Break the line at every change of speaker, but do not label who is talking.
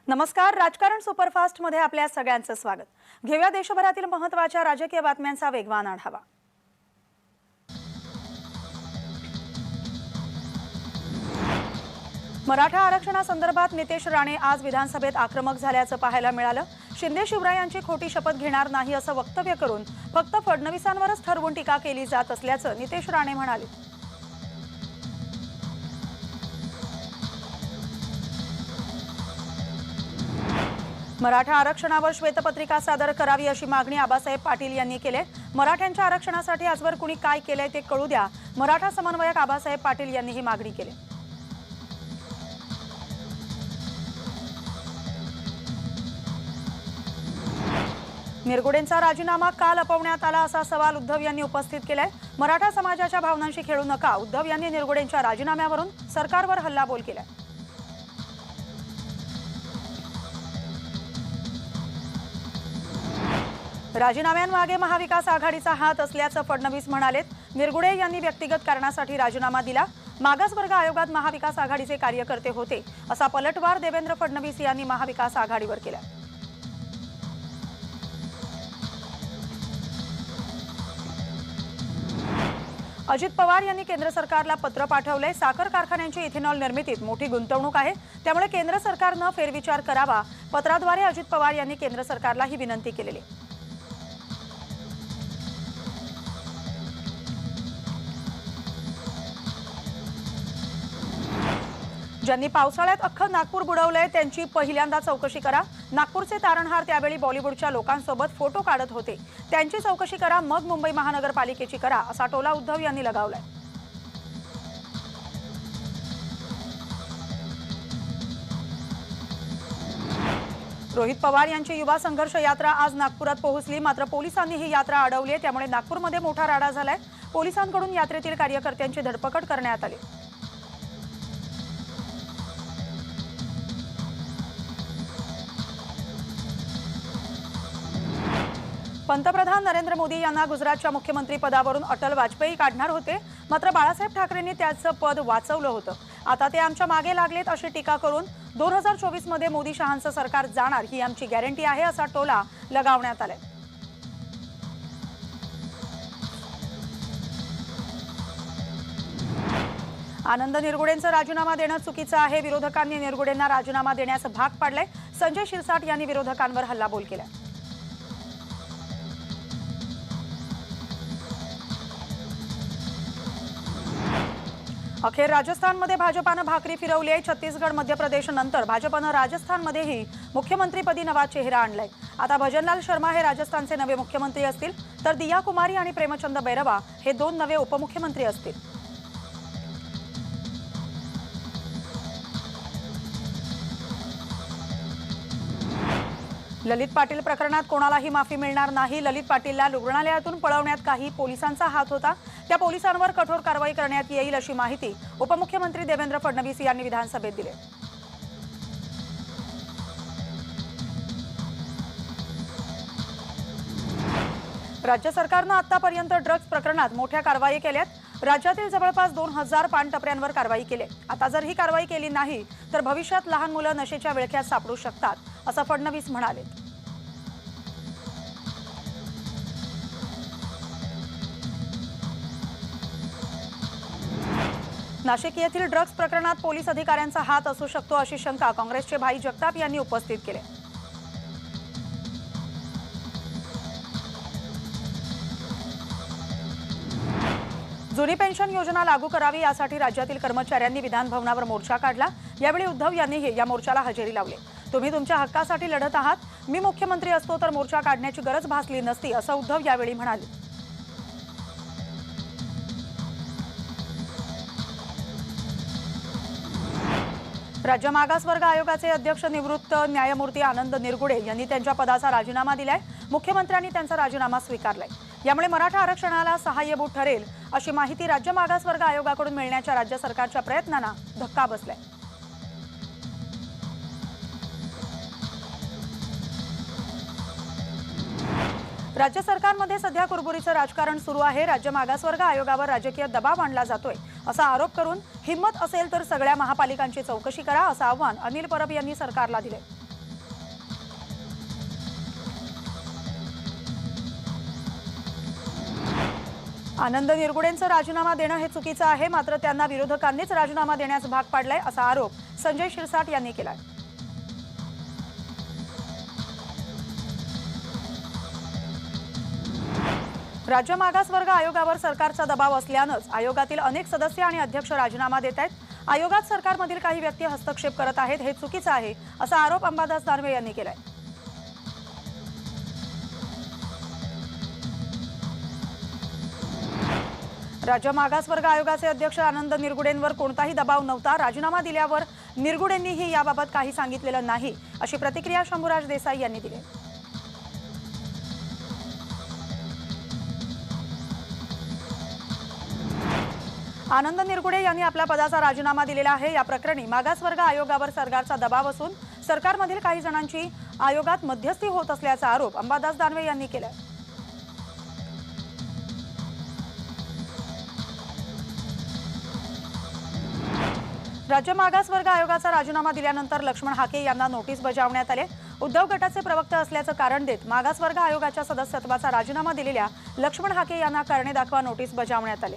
नमस्कार. राजकारण सुपरफास्ट मध्ये आपल्या सगळ्यांचं स्वागत. घेऊया देशभरातील महत्त्वाच्या राजकीय बातम्यांचा वेगवान आढावा. मराठा आरक्षणासंदर्भात नितेश राणे आज विधानसभेत आक्रमक झाल्याचं पाहायला मिळालं. शिंदे शिवरायांची खोटी शपथ घेणार नाही असं वक्तव्य करून फक्त फडणवीसांवरच ठरवून टीका केली जात असल्याचं नितेश राणे म्हणाले. मराठा आरक्षणावर श्वेतपत्रिका सादर करावी अशी मागणी आबासाहेब पाटील यांनी केली. मराठ्यांच्या आरक्षणासाठी आजवर कुणी काय केलंय ते कळू द्या, मराठा समन्वयक आबासाहेब पाटील यांनी ही मागणी केली. निरगुडेंचा राजीनामा का लपवण्यात आला असा सवाल उद्धव यांनी उपस्थित केलाय. मराठा समाजाच्या भावनांशी खेळू नका, उद्धव यांनी निरगुडेंच्या राजीनाम्यावरून सरकारवर हल्लाबोल केलाय. राजीनाम्यांमागे महाविकास आघाडीचा हात असल्याचं फडणवीस म्हणालेत. निरगुडे यांनी व्यक्तिगत कारणासाठी राजीनामा दिला. मागासवर्ग आयोगात महाविकास आघाडीचे कार्यकर्ते होते असा पलटवार देवेंद्र फडणवीस यांनी महाविकास आघाडीवर केला. अजित पवार यांनी केंद्र सरकारला पत्र पाठवले. साखर कारखान्यांची इथेनॉल निर्मितीत मोठी गुंतवणूक आहे, त्यामुळे केंद्र सरकारनं फेरविचार करावा. पत्राद्वारे अजित पवार यांनी केंद्र सरकारला ही विनंती केलेली. ज्यांनी पावसाळ्यात अख्खं नागपूर बुडवलंय त्यांची पहिल्यांदा चौकशी करा. नागपूरचे तारणहार त्यावेळी बॉलिवूडच्या लोकांसोबत फोटो काढत होते, त्यांची चौकशी करा, मग मुंबई महानगरपालिकेची करा असा टोला उद्धव यांनी लगावलाय. रोहित पवार यांची युवा संघर्ष यात्रा आज नागपुरात पोहोचली. मात्र पोलिसांनी ही यात्रा अडवली, त्यामुळे नागपूरमध्ये मोठा राडा झालाय. पोलिसांकडून यात्रेतील कार्यकर्त्यांची धरपकड करण्यात आली. पंतप्रधान नरेंद्र मोदी यांना गुजरातच्या मुख्यमंत्री पदावरून अटल वाजपेयी काढणार होते, मात्र बाळासाहेब ठाकरेंनी त्याचं पद वाचवलं होतं. आता ते आमच्या मागे लागलेत अशी टीका करून 2024 मध्ये मोदी शहांचं सरकार जाणार ही आमची गॅरंटी आहे असा टोला लगावण्यात आलाय. आनंद निरगुडेंचा राजीनामा देणं चुकीचं आहे. विरोधकांनी निरगुडेंना राजीनामा देण्यास भाग पाडलंय. संजय शिरसाट यांनी विरोधकांवर हल्लाबोल केलाय. अखेर राजस्थानमध्ये भाजपानं भाकरी फिरवली आहे. छत्तीसगड, मध्य प्रदेश नंतर भाजपनं राजस्थानमध्येही मुख्यमंत्रीपदी नवा चेहरा आणलाय. आता भजनलाल शर्मा हे राजस्थानचे नवे मुख्यमंत्री असतील, तर दिया कुमारी आणि प्रेमचंद बैरवा हे दोन नवे उपमुख्यमंत्री असतील. ललित पाटील प्रकरणात कोणालाही माफी मिळणार नाही. ललित पाटीलला रुग्णालयातून पळवण्यात काही पोलिसांचा हात होता, त्या पोलिसांवर कठोर कारवाई करण्यात येईल अशी माहिती उपमुख्यमंत्री देवेंद्र फडणवीस यांनी विधानसभेत दिली. राज्य सरकारनं आतापर्यंत ड्रग्ज प्रकरणात मोठ्या कारवाई केल्यात. राज्यातील जवळपास 2000 पानटपऱ्यांवर कारवाई केली. आता जर ही कारवाई केली नाही तर भविष्यात लहान मुलं नशेच्या विळख्यात सापडू शकतात असं फडणवीस म्हणाले. नाशिक येथील ड्रग्ज प्रकरणात पोलीस अधिकाऱ्यांचा हात असू शकतो अशी शंका काँग्रेसचे भाई जगताप यांनी उपस्थित केली. जुनी पेन्शन योजना लागू करावी यासाठी राज्यातील कर्मचाऱ्यांनी विधानभवनावर मोर्चा काढला. यावेळी उद्धव यांनीही या मोर्चाला हजेरी लावली. तुम्ही तुमच्या हक्कासाठी लढत आहात, मी मुख्यमंत्री असतो तर मोर्चा काढण्याची गरज भासली नसती असं उद्धव यावेळी म्हणाले. राज्य मागासवर्ग आयोगाचे अध्यक्ष निवृत्त न्यायमूर्ती आनंद निरगुडे यांनी त्यांच्या पदाचा राजीनामा दिलाय. मुख्यमंत्र्यांनी त्यांचा राजीनामा स्वीकारलाय. यामुळे मराठा आरक्षणाला सहाय्यभूत ठरेल अशी माहिती राज्य मागासवर्ग आयोगाकडून मिळण्याच्या राज्य सरकारच्या प्रयत्नांना धक्का बसलाय. राज्य सरकारमध्ये सध्या कुरबुरीचं राजकारण सुरू आहे. राज्य मागासवर्ग आयोगावर राजकीय दबाव आणला जातोय असा आरोप करून हिम्मत असेल तर सगळ्या महापालिकांची चौकशी करा असं आव्हान अनिल परब यांनी सरकारला दिले. आनंद निरगुडेंचा राजीनामा देणं हे चुकीचं आहे, मात्र त्यांना विरोधकांनीच राजीनामा देण्यास भाग पाडलाय असा आरोप संजय शिरसाट यांनी केलाय। राज्य मागासवर्ग आयोगावर सरकारचा दबाव असल्यानंच आयोगातील अनेक सदस्य आणि अध्यक्ष राजीनामा देत आहेत। आयोगात सरकारमधील काही व्यक्ती हस्तक्षेप करत आहेत, हे चुकीचं आहे असा आरोप अंबादास दानवे यांनी केलाय। राज्य मागासवर्ग आयोगाचे अध्यक्ष आनंद निरगुडेंवर कोणताही दबाव नव्हता। राजीनामा दिल्यावर निरगुडेंनीही याबाबत काही सांगितलेलं नाही अशी प्रतिक्रिया शंभूराज देसाई यांनी दिली। आनंद निरगुडे यांनी आपल्या पदाचा राजीनामा दिलेला आहे। या प्रकरणी मागासवर्ग आयोगावर सरकारचा दबाव असून सरकारमधील काही जणांची आयोगात मध्यस्थी होत असल्याचा आरोप अंबादास दानवे यांनी केलाय। राज्य मागासवर्ग आयोगाचा राजीनामा दिल्यानंतर लक्ष्मण हाके यांना नोटीस बजावण्यात आले। उद्धव गटाचे प्रवक्ते असल्याचं कारण देत मागासवर्ग आयोगाच्या सदस्यत्वाचा राजीनामा दिलेल्या लक्ष्मण हाके यांना कारणे दाखवा नोटीस बजावण्यात आले।